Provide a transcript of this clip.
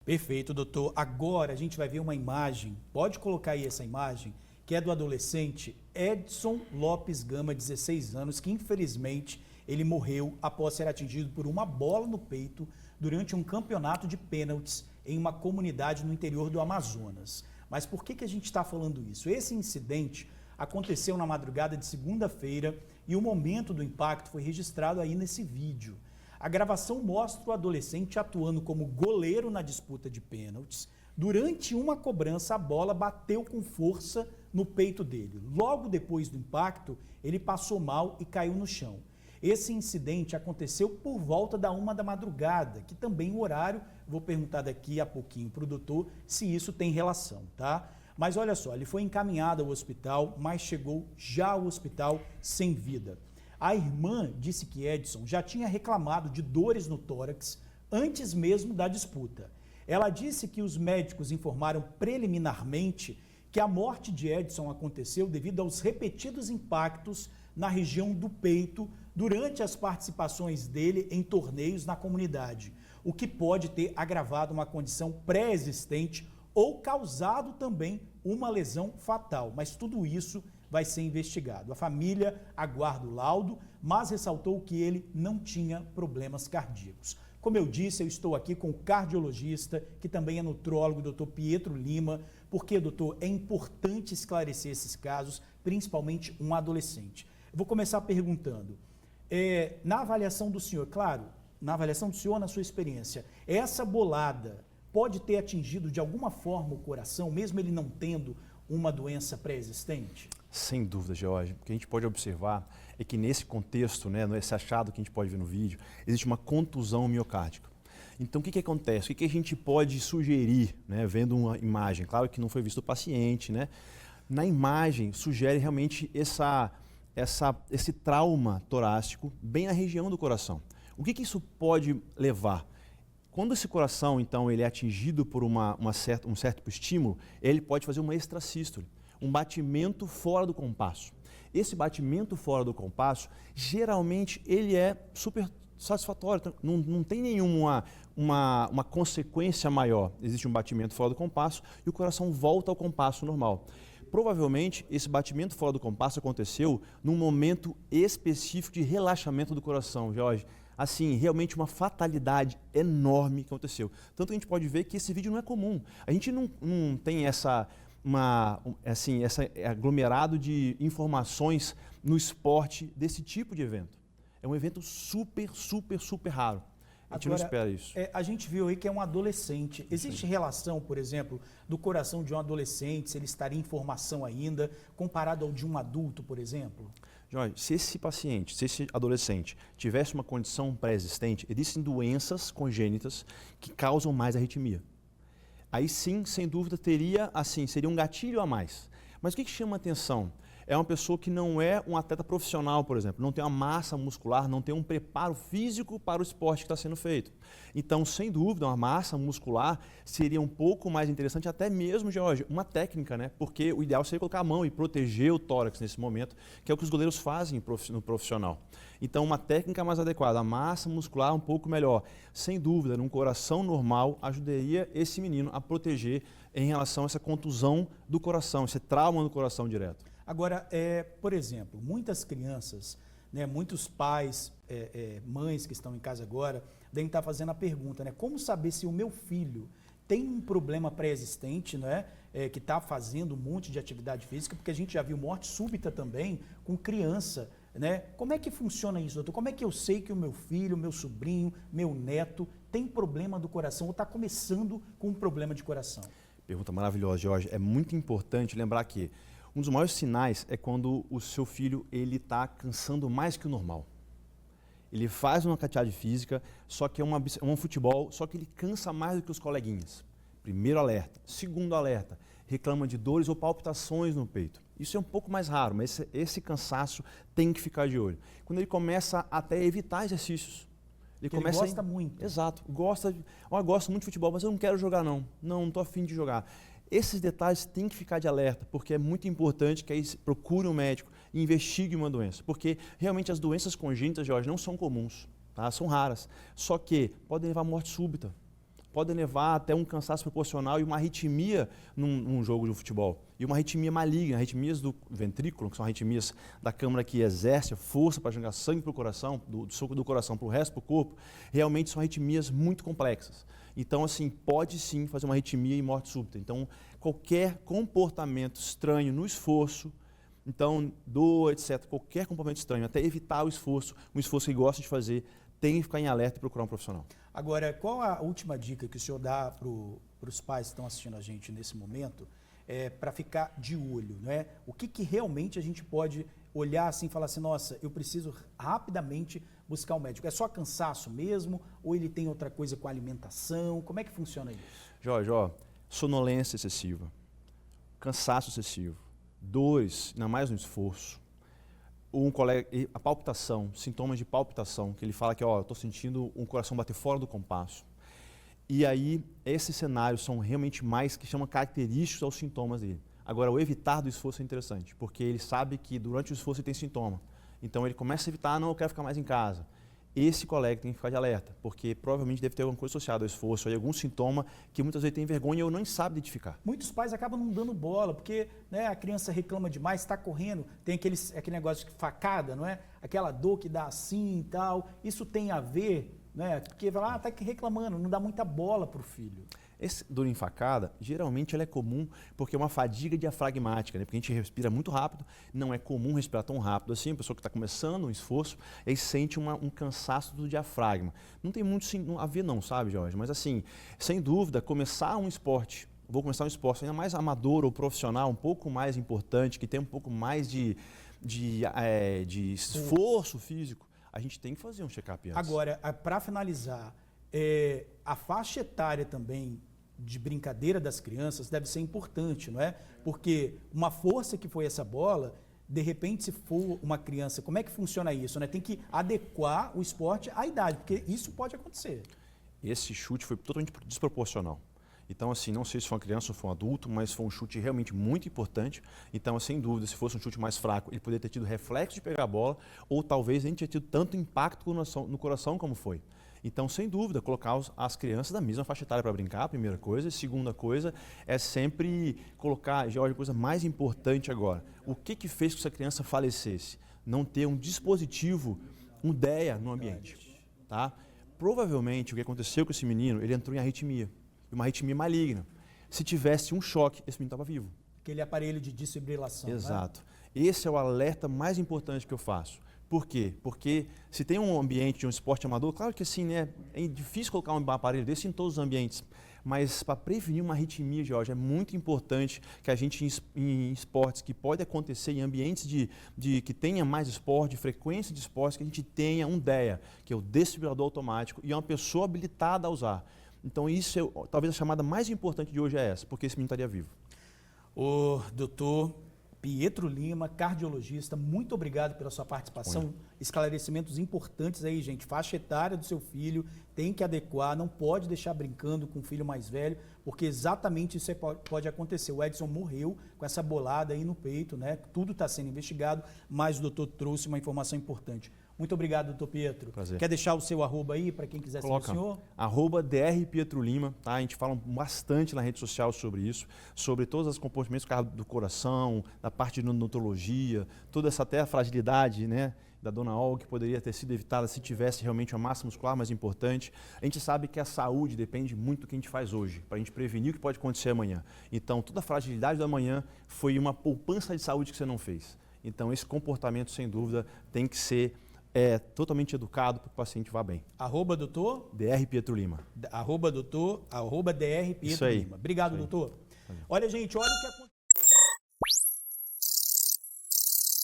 Perfeito, doutor. Agora a gente vai ver uma imagem, pode colocar aí essa imagem, que é do adolescente Edson Lopes Gama, 16 anos, que infelizmente ele morreu após ser atingido por uma bola no peito durante um campeonato de pênaltis em uma comunidade no interior do Amazonas. Mas por que a gente está falando isso? Esse incidente aconteceu na madrugada de segunda-feira e o momento do impacto foi registrado aí nesse vídeo. A gravação mostra o adolescente atuando como goleiro na disputa de pênaltis. Durante uma cobrança, a bola bateu com força no peito dele. Logo depois do impacto, ele passou mal e caiu no chão. Esse incidente aconteceu por volta da 1 da madrugada, que também o horário, vou perguntar daqui a pouquinho para o doutor se isso tem relação, tá? Mas olha só, ele foi encaminhado ao hospital, mas chegou já ao hospital sem vida. A irmã disse que Edson já tinha reclamado de dores no tórax antes mesmo da disputa. Ela disse que os médicos informaram preliminarmente que a morte de Edson aconteceu devido aos repetidos impactos na região do peito durante as participações dele em torneios na comunidade, o que pode ter agravado uma condição pré-existente ou causado também uma lesão fatal. Mas tudo isso vai ser investigado. A família aguarda o laudo, mas ressaltou que ele não tinha problemas cardíacos. Como eu disse, eu estou aqui com o cardiologista, que também é nutrólogo, doutor Pietro Lima, porque, doutor, é importante esclarecer esses casos, principalmente um adolescente. Eu vou começar perguntando, na avaliação do senhor, claro, na avaliação do senhor, na sua experiência, essa bolada pode ter atingido de alguma forma o coração, mesmo ele não tendo uma doença pré-existente? Sem dúvida, George. O que a gente pode observar é que nesse contexto, nesse achado que a gente pode ver no vídeo, existe uma contusão miocárdica. Então, o que acontece? O que a gente pode sugerir, vendo uma imagem? Claro que não foi visto o paciente, Na imagem, sugere realmente esse trauma torácico bem na região do coração. O que isso pode levar? Quando esse coração, então, ele é atingido por um certo estímulo, ele pode fazer uma extrasístole, um batimento fora do compasso. Esse batimento fora do compasso, geralmente, ele é super satisfatório, não tem nenhuma uma consequência maior. Existe um batimento fora do compasso e o coração volta ao compasso normal. Provavelmente, esse batimento fora do compasso aconteceu num momento específico de relaxamento do coração, Jorge. Assim, realmente uma fatalidade enorme que aconteceu. Tanto que a gente pode ver que esse vídeo não é comum. A gente não tem esse aglomerado de informações no esporte desse tipo de evento. É um evento super, super, super raro. A gente não espera isso. A gente viu aí que é um adolescente. Existe relação, por exemplo, do coração de um adolescente, se ele estaria em formação ainda, comparado ao de um adulto, por exemplo? Jorge, se esse adolescente tivesse uma condição pré-existente, existem doenças congênitas que causam mais arritmia. Aí sim, sem dúvida, seria um gatilho a mais. Mas o que chama a atenção? É uma pessoa que não é um atleta profissional, por exemplo, não tem uma massa muscular, não tem um preparo físico para o esporte que está sendo feito. Então, sem dúvida, uma massa muscular seria um pouco mais interessante, até mesmo, George, uma técnica, Porque o ideal seria colocar a mão e proteger o tórax nesse momento, que é o que os goleiros fazem no profissional. Então, uma técnica mais adequada, a massa muscular um pouco melhor. Sem dúvida, num coração normal, ajudaria esse menino a proteger em relação a essa contusão do coração, esse trauma no coração direto. Agora, por exemplo, muitas crianças, muitos pais, mães que estão em casa agora, devem estar fazendo a pergunta, como saber se o meu filho tem um problema pré-existente, que está fazendo um monte de atividade física, porque a gente já viu morte súbita também com criança, Como é que funciona isso, doutor? Como é que eu sei que o meu filho, meu sobrinho, meu neto tem problema do coração ou está começando com um problema de coração? Pergunta maravilhosa, Jorge. É muito importante lembrar que um dos maiores sinais é quando o seu filho está cansando mais que o normal. Ele faz uma atividade física, só que é um futebol, só que ele cansa mais do que os coleguinhas. Primeiro alerta. Segundo alerta, reclama de dores ou palpitações no peito. Isso é um pouco mais raro, mas esse cansaço tem que ficar de olho. Quando ele começa até a evitar exercícios. Ele gosta muito. Exato. Gosto muito de futebol, mas eu não quero jogar não. Não estou afim de jogar. Esses detalhes têm que ficar de alerta, porque é muito importante que aí procure um médico e investigue uma doença. Porque realmente as doenças congênitas, Jorge, não são comuns, tá? São raras. Só que podem levar à morte súbita. podem levar até um cansaço proporcional e uma arritmia num jogo de futebol. E uma arritmia maligna, arritmias do ventrículo, que são arritmias da câmara que exerce a força para jogar sangue para o coração, do coração para o resto do corpo, realmente são arritmias muito complexas. Então, assim, pode sim fazer uma arritmia e morte súbita. Então, qualquer comportamento estranho no esforço, então, dor, etc., qualquer comportamento estranho, até evitar o esforço, um esforço que gosta de fazer, tem que ficar em alerta e procurar um profissional. Agora, qual a última dica que o senhor dá para os pais que estão assistindo a gente nesse momento, para ficar de olho, né? O que realmente a gente pode olhar assim e falar assim, nossa, eu preciso rapidamente buscar um médico? É só cansaço mesmo ou ele tem outra coisa com a alimentação? Como é que funciona isso? Jorge, sonolência excessiva, cansaço excessivo, dores, ainda mais no esforço, a palpitação, sintomas de palpitação, que ele fala que eu estou sentindo um coração bater fora do compasso. E aí, esses cenários são realmente mais que chamam característicos aos sintomas dele. Agora, o evitar do esforço é interessante, porque ele sabe que durante o esforço ele tem sintoma. Então, ele começa a evitar, não, eu quero ficar mais em casa. Esse colega tem que ficar de alerta, porque provavelmente deve ter alguma coisa associada ao esforço, aí algum sintoma que muitas vezes tem vergonha ou não sabe identificar. Muitos pais acabam não dando bola, porque né, a criança reclama demais, está correndo, tem aquele negócio de facada, não é? Aquela dor que dá assim e tal. Isso tem a ver, né? Porque vai lá, está reclamando, não dá muita bola para o filho. Essa dor em facada, geralmente ela é comum porque é uma fadiga diafragmática, né? Porque a gente respira muito rápido, não é comum respirar tão rápido assim, a pessoa que está começando um esforço, aí sente um cansaço do diafragma. Não tem muito a ver não, sabe, Jorge? Mas assim, sem dúvida, começar um esporte, ainda mais amador ou profissional, um pouco mais importante, que tem um pouco mais de esforço físico, a gente tem que fazer um check-up antes. Agora, para finalizar, a faixa etária também de brincadeira das crianças deve ser importante, não é? Porque uma força que foi essa bola, de repente, se for uma criança, como é que funciona isso, né? Tem que adequar o esporte à idade, porque isso pode acontecer. Esse chute foi totalmente desproporcional. Então, assim, não sei se foi uma criança ou foi um adulto, mas foi um chute realmente muito importante. Então, sem dúvida, se fosse um chute mais fraco, ele poderia ter tido reflexo de pegar a bola, ou talvez nem tinha tido tanto impacto no coração como foi. Então, sem dúvida, colocar as crianças da mesma faixa etária para brincar, a primeira coisa. E segunda coisa é sempre colocar, Jorge, a coisa mais importante agora. O que fez com que essa criança falecesse? Não ter um dispositivo, um DEA no ambiente. Tá? Provavelmente, o que aconteceu com esse menino, ele entrou em arritmia. Uma arritmia maligna. Se tivesse um choque, esse menino estava vivo. Aquele aparelho de desfibrilação. Exato. Né? Esse é o alerta mais importante que eu faço. Por quê? Porque se tem um ambiente de um esporte amador, claro que assim, né, é difícil colocar um aparelho desse em todos os ambientes, mas para prevenir uma arritmia, Jorge, é muito importante que a gente, em esportes que pode acontecer, em ambientes que tenha mais esporte, frequência de esportes, que a gente tenha um DEA, que é o desfibrilador automático, e uma pessoa habilitada a usar. Então, isso talvez a chamada mais importante de hoje é essa, porque esse menino estaria vivo. O doutor Pietro Lima, cardiologista, muito obrigado pela sua participação. Esclarecimentos importantes aí, gente. Faixa etária do seu filho, tem que adequar, não pode deixar brincando com o filho mais velho, porque exatamente isso pode acontecer. O Edson morreu com essa bolada aí no peito, né? Tudo está sendo investigado, mas o doutor trouxe uma informação importante. Muito obrigado, doutor Pietro. Prazer. Quer deixar o seu arroba aí para quem quiser seguir o senhor? @Dr. Pietro Lima, tá? A gente fala bastante na rede social sobre isso, sobre todos os comportamentos do coração, da parte de neurologia, toda essa até a fragilidade, né, da dona Olga, que poderia ter sido evitada se tivesse realmente uma massa muscular mais importante. A gente sabe que a saúde depende muito do que a gente faz hoje, para a gente prevenir o que pode acontecer amanhã. Então, toda a fragilidade do amanhã foi uma poupança de saúde que você não fez. Então, esse comportamento, sem dúvida, tem que ser totalmente educado para que o paciente vá bem. Doutor? Dr. Pietro Lima. Dr. Pietro Lima. Obrigado, doutor. Olha, gente, olha o que aconteceu.